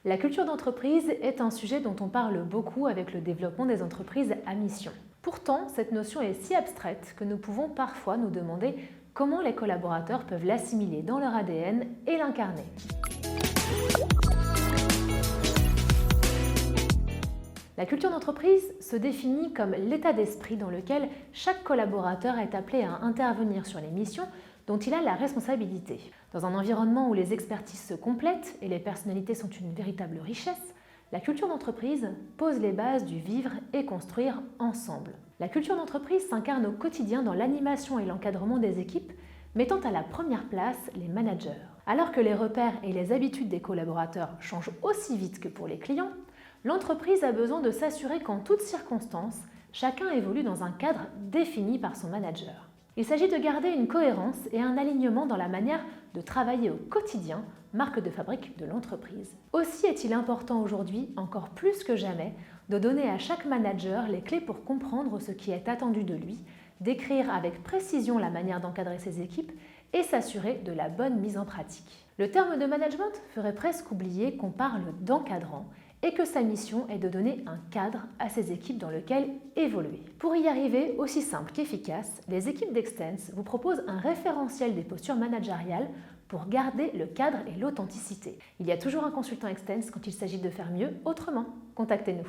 La culture d'entreprise est un sujet dont on parle beaucoup avec le développement des entreprises à mission. Pourtant, cette notion est si abstraite que nous pouvons parfois nous demander comment les collaborateurs peuvent l'assimiler dans leur ADN et l'incarner. La culture d'entreprise se définit comme l'état d'esprit dans lequel chaque collaborateur est appelé à intervenir sur les missions dont il a la responsabilité. Dans un environnement où les expertises se complètent et les personnalités sont une véritable richesse, la culture d'entreprise pose les bases du vivre et construire ensemble. La culture d'entreprise s'incarne au quotidien dans l'animation et l'encadrement des équipes, mettant à la première place les managers. Alors que les repères et les habitudes des collaborateurs changent aussi vite que pour les clients, l'entreprise a besoin de s'assurer qu'en toutes circonstances, chacun évolue dans un cadre défini par son manager. Il s'agit de garder une cohérence et un alignement dans la manière de travailler au quotidien, marque de fabrique de l'entreprise. Aussi est-il important aujourd'hui, encore plus que jamais, de donner à chaque manager les clés pour comprendre ce qui est attendu de lui, décrire avec précision la manière d'encadrer ses équipes et s'assurer de la bonne mise en pratique. Le terme de management ferait presque oublier qu'on parle d'encadrant et que sa mission est de donner un cadre à ses équipes dans lequel évoluer. Pour y arriver, aussi simple qu'efficace, les équipes d'Extense vous proposent un référentiel des postures managériales pour garder le cadre et l'authenticité. Il y a toujours un consultant Extense quand il s'agit de faire mieux autrement. Contactez-nous.